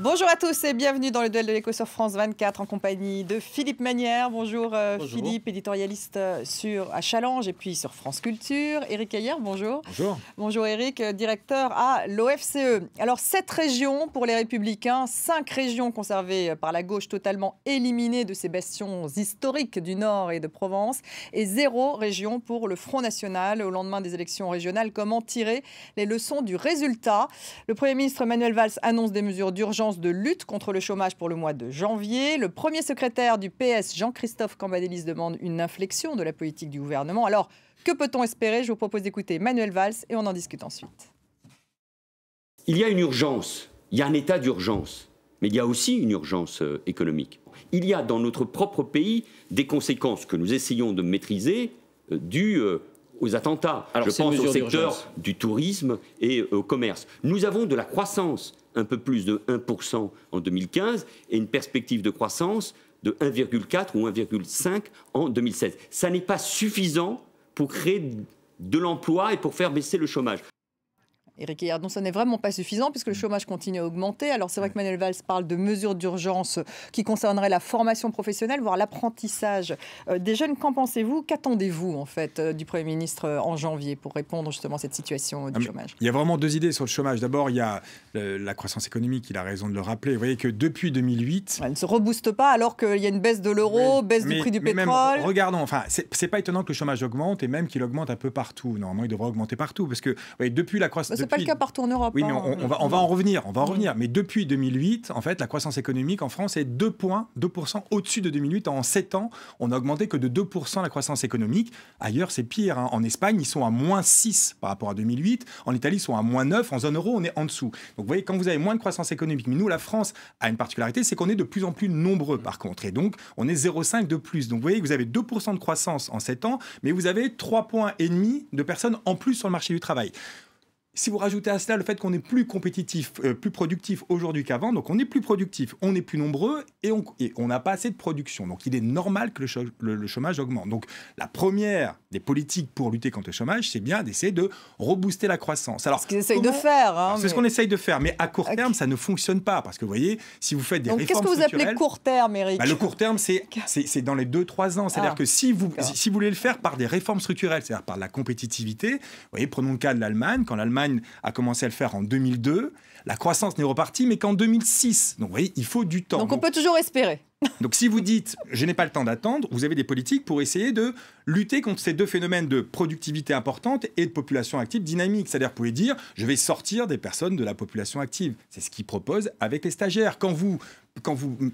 Bonjour à tous et bienvenue dans le duel de l'écho sur France 24 en compagnie de Philippe Manière. Bonjour, Philippe, éditorialiste à Challenge et puis sur France Culture. Éric Heyer, bonjour. Bonjour. Bonjour Éric, directeur à l'OFCE. Alors 7 régions pour les Républicains, 5 régions conservées par la gauche totalement éliminées de ces bastions historiques du Nord et de Provence et 0 région pour le Front National au lendemain des élections régionales. Comment tirer les leçons du résultat? Le Premier ministre Manuel Valls annonce des mesures d'urgence de lutte contre le chômage pour le mois de janvier. Le premier secrétaire du PS, Jean-Christophe Cambadélis, demande une inflexion de la politique du gouvernement. Alors, que peut-on espérer? Je vous propose d'écouter Manuel Valls et on en discute ensuite. Il y a une urgence, il y a un état d'urgence, mais il y a aussi une urgence économique. Il y a dans notre propre pays des conséquences que nous essayons de maîtriser dues aux attentats. Alors, je pense au secteur du tourisme et au commerce. Nous avons de la croissance, un peu plus de 1% en 2015 et une perspective de croissance de 1,4 ou 1,5 en 2016. Ça n'est pas suffisant pour créer de l'emploi et pour faire baisser le chômage. Éric Heyer, non, ça n'est vraiment pas suffisant puisque le chômage continue à augmenter. Alors c'est vrai que Manuel Valls parle de mesures d'urgence qui concerneraient la formation professionnelle, voire l'apprentissage des jeunes. Qu'en pensez-vous? Qu'attendez-vous en fait du Premier ministre en janvier pour répondre justement à cette situation du chômage? Il y a vraiment 2 idées sur le chômage. D'abord, il y a la croissance économique, il a raison de le rappeler. Vous voyez que depuis 2008... Elle ne se rebooste pas alors qu'il y a une baisse de l'euro, baisse du prix du pétrole. Même, regardons, enfin, c'est pas étonnant que le chômage augmente et même qu'il augmente un peu partout. Normalement, il devrait augmenter partout parce que depuis la croissance... C'est pas le cas partout en Europe. Oui, mais on va en revenir. Mais depuis 2008, en fait, la croissance économique en France est 2% au-dessus de 2008. En 7 ans, on n'a augmenté que de 2% la croissance économique. Ailleurs, c'est pire. En Espagne, ils sont à -6 par rapport à 2008. En Italie, ils sont à -9. En zone euro, on est en dessous. Donc, vous voyez, quand vous avez moins de croissance économique, mais nous, la France a une particularité, c'est qu'on est de plus en plus nombreux, par contre. Et donc, on est 0,5 de plus. Donc, vous voyez que vous avez 2% de croissance en 7 ans, mais vous avez 3,5 points de personnes en plus sur le marché du travail. Si vous rajoutez à cela le fait qu'on est plus compétitif, plus productif aujourd'hui qu'avant, donc on est plus productif, on est plus nombreux et on n'a pas assez de production. Donc il est normal que le chômage augmente. Donc la première des politiques pour lutter contre le chômage, c'est bien d'essayer de rebooster la croissance. Alors, c'est ce qu'ils essayent de faire. C'est ce qu'on essaye de faire, mais à court terme, ça ne fonctionne pas. Parce que vous voyez, si vous faites des réformes structurelles... Qu'est-ce que vous appelez court terme, Éric? Le court terme, c'est dans les 2-3 ans. C'est-à-dire que si vous voulez le faire par des réformes structurelles, c'est-à-dire par la compétitivité, vous voyez, prenons le cas de l'Allemagne. Quand l'Allemagne a commencé à le faire en 2002, la croissance n'est repartie, mais qu'en 2006. Donc, vous voyez, il faut du temps. Donc on peut toujours espérer. Donc, si vous dites « je n'ai pas le temps d'attendre », vous avez des politiques pour essayer de lutter contre ces 2 phénomènes de productivité importante et de population active dynamique. C'est-à-dire, vous pouvez dire « je vais sortir des personnes de la population active ». C'est ce qu'ils proposent avec les stagiaires. Quand vous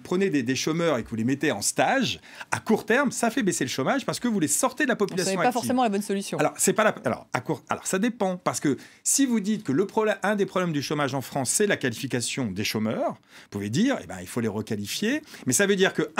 prenez des chômeurs et que vous les mettez en stage, à court terme, ça fait baisser le chômage parce que vous les sortez de la population active. Ce n'est pas forcément la bonne solution. Alors, ça dépend. Parce que si vous dites que un des problèmes du chômage en France, c'est la qualification des chômeurs, vous pouvez dire il faut les requalifier. Mais ça veut dire que,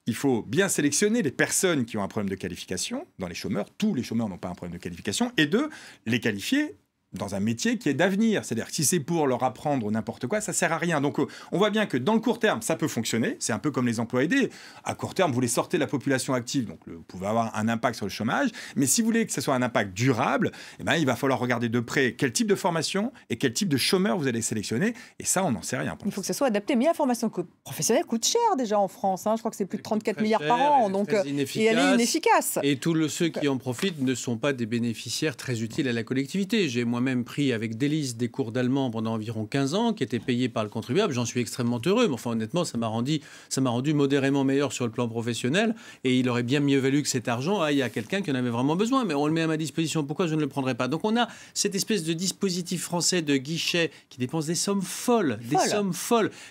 il faut bien sélectionner les personnes qui ont un problème de qualification dans les chômeurs. Tous les chômeurs n'ont pas un problème de qualification. Et 2, les qualifier dans un métier qui est d'avenir. C'est-à-dire que si c'est pour leur apprendre n'importe quoi, ça ne sert à rien. Donc, on voit bien que dans le court terme, ça peut fonctionner. C'est un peu comme les emplois aidés. À court terme, vous les sortez de la population active, donc vous pouvez avoir un impact sur le chômage. Mais si vous voulez que ce soit un impact durable, il va falloir regarder de près quel type de formation et quel type de chômeur vous allez sélectionner. Et ça, on n'en sait rien. Il faut que ce soit adapté. Mais la formation professionnelle coûte cher déjà en France. Je crois que c'est plus de 34 milliards par an. Donc, et elle est inefficace. Et tous ceux qui en profitent ne sont pas des bénéficiaires très utiles à la collectivité. J'ai moi-même pris avec délice des cours d'allemand pendant environ 15 ans, qui étaient payés par le contribuable. J'en suis extrêmement heureux, mais enfin honnêtement, ça m'a rendu modérément meilleur sur le plan professionnel, et il aurait bien mieux valu que cet argent aille à quelqu'un qui en avait vraiment besoin, mais on le met à ma disposition, pourquoi je ne le prendrais pas? Donc on a cette espèce de dispositif français de guichet qui dépense des sommes folles,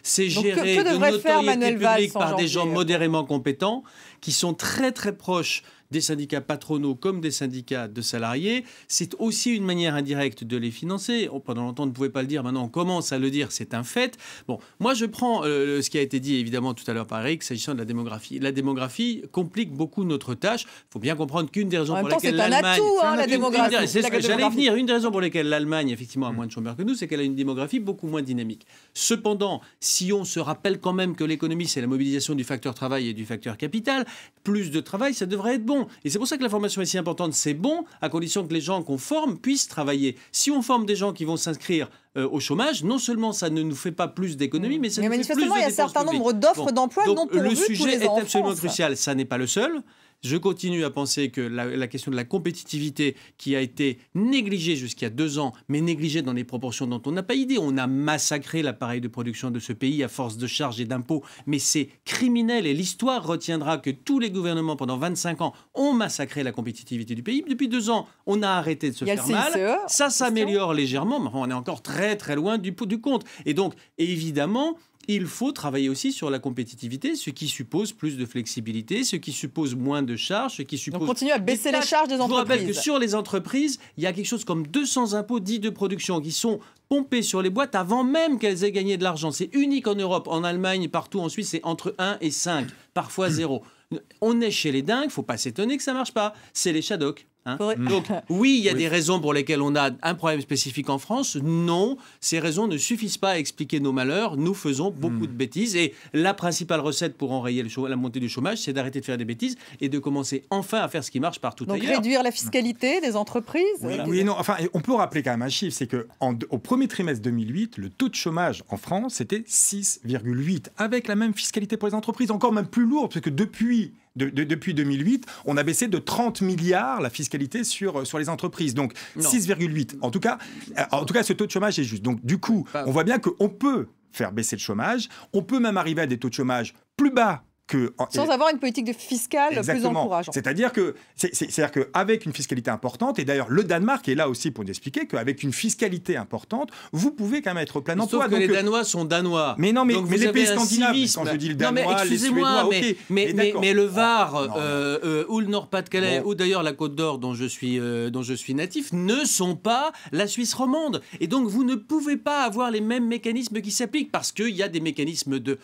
C'est géré de notoriété publique par des gens modérément compétents, qui sont très très proches des syndicats patronaux comme des syndicats de salariés. C'est aussi une manière indirecte de les financer. Pendant longtemps, on ne pouvait pas le dire. Maintenant, on commence à le dire. C'est un fait. Bon, moi, je prends ce qui a été dit, évidemment, tout à l'heure par Éric, s'agissant de la démographie. La démographie complique beaucoup notre tâche. Il faut bien comprendre qu'une des raisons pour lesquelles l'Allemagne... C'est un atout, la démographie. C'est ce que j'allais venir. Une des raisons pour lesquelles l'Allemagne, effectivement, a moins de chômeurs que nous, c'est qu'elle a une démographie beaucoup moins dynamique. Cependant, si on se rappelle quand même que l'économie, c'est la mobilisation du facteur travail et du facteur capital, plus de travail, ça devrait être bon. bon. Et c'est pour ça que la formation est si importante. C'est bon à condition que les gens qu'on forme puissent travailler. Si on forme des gens qui vont s'inscrire au chômage, non seulement ça ne nous fait pas plus d'économies, mais ça nous fait plus de manifestement, il y a un certain nombre d'offres d'emploi non pourvues le tous les sujet ans est absolument en France. crucial. Ça n'est pas le seul. Je continue à penser que la question de la compétitivité qui a été négligée jusqu'il y a 2 ans, mais négligée dans des proportions dont on n'a pas idée. On a massacré l'appareil de production de ce pays à force de charges et d'impôts, mais c'est criminel et l'histoire retiendra que tous les gouvernements pendant 25 ans ont massacré la compétitivité du pays. Depuis 2 ans, on a arrêté de se faire mal. Ça s'améliore légèrement, mais on est encore très très loin du compte. Et donc, évidemment, il faut travailler aussi sur la compétitivité, ce qui suppose plus de flexibilité, ce qui suppose moins de charges, ce qui suppose... Donc continue à baisser les charges des entreprises. Je vous rappelle que sur les entreprises, il y a quelque chose comme 200 impôts dits de production qui sont pompés sur les boîtes avant même qu'elles aient gagné de l'argent. C'est unique en Europe, en Allemagne, partout en Suisse, c'est entre 1 et 5, parfois 0. On est chez les dingues, il ne faut pas s'étonner que ça ne marche pas. C'est les Shadocks. Donc, oui, il y a des raisons pour lesquelles on a un problème spécifique en France. Non, ces raisons ne suffisent pas à expliquer nos malheurs. Nous faisons beaucoup de bêtises. Et la principale recette pour enrayer la montée du chômage, c'est d'arrêter de faire des bêtises et de commencer enfin à faire ce qui marche partout ailleurs. Donc réduire la fiscalité des entreprises. Oui, non, enfin, on peut rappeler quand même un chiffre, c'est qu'au premier trimestre 2008, le taux de chômage en France, c'était 6,8, avec la même fiscalité pour les entreprises, encore même plus lourde, parce que depuis 2008, on a baissé de 30 milliards la fiscalité sur les entreprises. Donc 6,8. En tout cas, ce taux de chômage est juste. Donc du coup, on voit bien qu'on peut faire baisser le chômage. On peut même arriver à des taux de chômage plus bas. Sans avoir une politique fiscale plus encourageante. C'est-à-dire qu'avec une fiscalité importante, et d'ailleurs le Danemark est là aussi pour nous expliquer qu'avec une fiscalité importante, vous pouvez quand même être au plein emploi. Sauf que les Danois sont danois. Mais non, mais les pays scandinaves, quand je dis le Danois, les Suédois, ok. Mais le Var, ou le Nord-Pas-de-Calais, ou d'ailleurs la Côte d'Or dont je suis natif, ne sont pas la Suisse romande. Et donc vous ne pouvez pas avoir les mêmes mécanismes qui s'appliquent parce qu'il y a des mécanismes de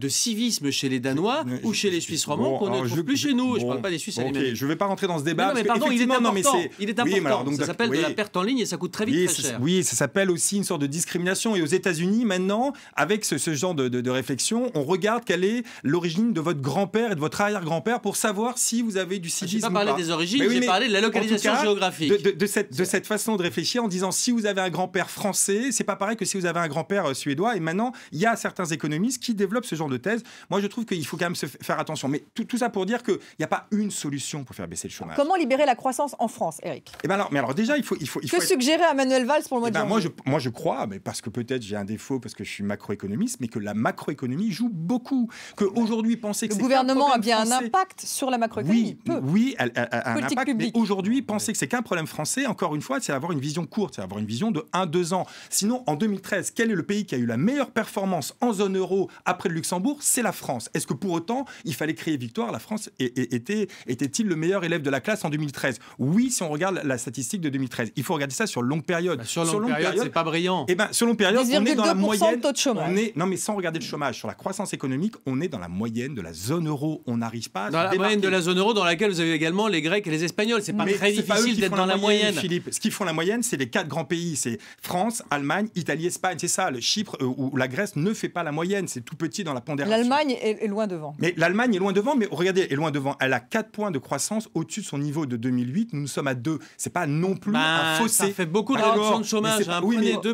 civisme chez les Danois ou chez les Suisses romands qu'on ne trouve plus chez nous. Je ne parle pas des Suisses alémaniques. Je ne vais pas rentrer dans ce débat. Mais pardon, il est important. Il est important. Ça s'appelle de la perte en ligne et ça coûte très vite très cher. Oui, ça s'appelle aussi une sorte de discrimination. Et aux États-Unis, maintenant, avec ce genre de réflexion, on regarde quelle est l'origine de votre grand-père et de votre arrière-grand-père pour savoir si vous avez du civisme ou pas. Je n'ai pas parlé des origines, j'ai parlé de la localisation géographique. De cette façon de réfléchir en disant si vous avez un grand-père français, c'est pas pareil que si vous avez un grand-père suédois. Et maintenant, il y a certains économistes qui développent ce genre de thèse. Moi, je trouve qu'il faut quand même faire attention. Mais tout ça pour dire qu'il n'y a pas une solution pour faire baisser le chômage. Comment libérer la croissance en France, Eric ? Alors déjà, il faut suggérer à Manuel Valls pour le mois de janvier ? Moi, je crois, mais parce que peut-être j'ai un défaut, parce que je suis macroéconomiste, mais que la macroéconomie joue beaucoup. Qu'aujourd'hui, penser que le gouvernement a bien un impact sur la macroéconomie. Oui, elle a un impact. Publique. Mais aujourd'hui, penser que c'est qu'un problème français, encore une fois, c'est avoir une vision courte, c'est avoir une vision de 1-2 ans. Sinon, en 2013, quel est le pays qui a eu la meilleure performance en zone euro après le Luxembourg ? C'est la France. Est-ce que pour autant, il fallait crier victoire ? La France était-il le meilleur élève de la classe en 2013 ? Oui, si on regarde la statistique de 2013. Il faut regarder ça sur longue période. Sur longue période, c'est pas brillant. Sur longue période, on est dans la moyenne. De taux de chômage. Non, mais sans regarder le chômage, sur la croissance économique, on est dans la moyenne de la zone euro. On n'arrive pas à dans la moyenne de la zone euro, dans laquelle vous avez également les Grecs et les Espagnols. C'est pas très difficile d'être dans la moyenne. Philippe, ce qui font la moyenne, c'est les 4 grands pays. C'est France, Allemagne, Italie, Espagne. C'est ça. Le Chypre ou la Grèce ne fait pas la moyenne. C'est tout petit dans la pondération. L'Allemagne est loin devant. Mais l'Allemagne est loin devant, mais regardez, elle est loin devant. Elle a 4 points de croissance au-dessus de son niveau de 2008. Nous sommes à 2. C'est pas non plus un fossé. Ça fait beaucoup de réduction de chômage.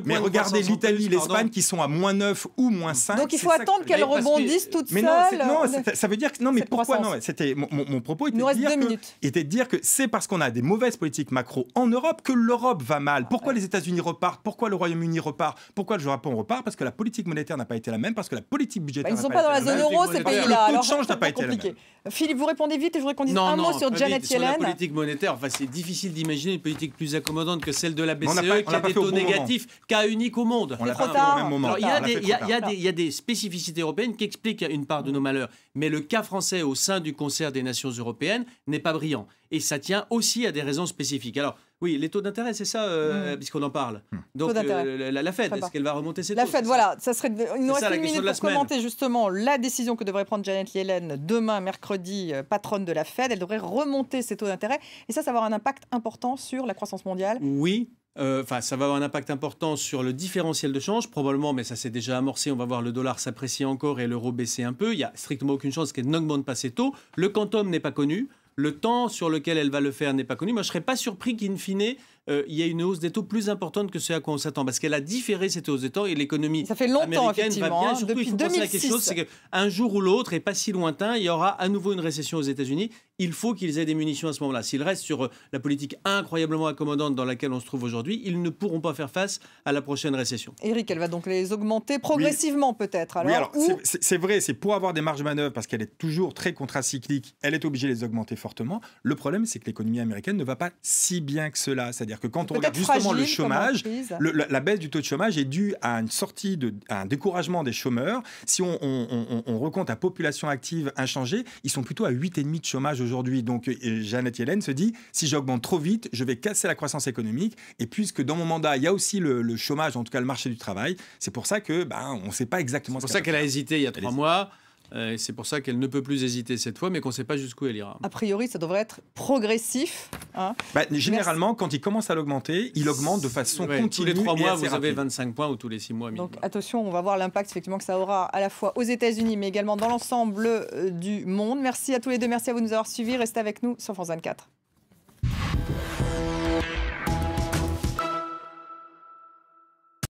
Mais regardez l'Italie, l'Espagne qui sont à -9 ou -5. Donc il faut attendre qu'elles rebondissent toutes seules. Non, ça veut dire que non, mais pourquoi non ? C'était mon propos était de dire que c'est parce qu'on a des mauvaises politiques macro en Europe que l'Europe va mal. Pourquoi les États-Unis repartent ? Pourquoi le Royaume-Uni repart ? Pourquoi le Japon repart ? Parce que la politique monétaire n'a pas été la même, parce que la politique budgétaire n'a pas été la même. Ils ne sont pas dans la zone euro, ces pays-là. Le taux de change n'a pas été le même. Philippe, vous répondez vite et je voudrais qu'on dise un mot sur Janet Yellen. Sur la politique monétaire, c'est difficile d'imaginer une politique plus accommodante que celle de la BCE qui a des taux négatifs, cas unique au monde. On l'a pas fait au même moment. Il y a des spécificités européennes qui expliquent une part de nos malheurs. Mais le cas français au sein du concert des nations européennes n'est pas brillant. Et ça tient aussi à des raisons spécifiques. Alors, oui, les taux d'intérêt, c'est ça, puisqu'on en parle. Donc, la Fed, est-ce qu'elle va remonter ses taux ? La Fed, voilà. Il nous reste une minute pour commenter justement la décision que devrait prendre Janet Yellen demain, mercredi, patronne de la Fed. Elle devrait remonter ses taux d'intérêt. Et ça va avoir un impact important sur la croissance mondiale. Oui. Ça va avoir un impact important sur le différentiel de change, probablement, mais ça s'est déjà amorcé. On va voir le dollar s'apprécier encore et l'euro baisser un peu. Il n'y a strictement aucune chance qu'elle n'augmente pas ses taux. Le quantum n'est pas connu. Le temps sur lequel elle va le faire n'est pas connu. Moi, je ne serais pas surpris qu'in fine, il y ait une hausse des taux plus importante que ce à quoi on s'attend, parce qu'elle a différé cette hausse des taux et l'économie ça fait longtemps, américaine va bien. Surtout, depuis il faut penser 2006. à quelque chose, c'est qu'un jour ou l'autre, et pas si lointain, il y aura à nouveau une récession aux États-Unis. Il faut qu'ils aient des munitions à ce moment-là. S'ils restent sur la politique incroyablement accommodante dans laquelle on se trouve aujourd'hui, ils ne pourront pas faire face à la prochaine récession. Éric, elle va donc les augmenter progressivement peut-être. Alors, c'est vrai, c'est pour avoir des marges de manœuvre, parce qu'elle est toujours très contracyclique, elle est obligée de les augmenter fortement. Le problème, c'est que l'économie américaine ne va pas si bien que cela. C'est-à-dire que quand on regarde justement le chômage, la baisse du taux de chômage est due à une sortie, à un découragement des chômeurs. Si on recompte la population active inchangée, ils sont plutôt à 8,5 de chômage aujourd'hui. Donc Janet Yellen se dit, si j'augmente trop vite, je vais casser la croissance économique. Et puisque dans mon mandat, il y a aussi le chômage, en tout cas le marché du travail, c'est pour ça que on ne sait pas exactement. C'est pour ça qu'elle a hésité il y a 3 mois. C'est pour ça qu'elle ne peut plus hésiter cette fois, mais qu'on ne sait pas jusqu'où elle ira. A priori, ça devrait être progressif. Hein. Généralement, quand il commence à l'augmenter, il augmente de façon continue. Tous les 3 mois, vous avez 25 points, ou tous les 6 mois. Donc attention, on va voir l'impact effectivement que ça aura à la fois aux États-Unis, mais également dans l'ensemble du monde. Merci à tous les deux, merci à vous de nous avoir suivis. Restez avec nous sur France 24.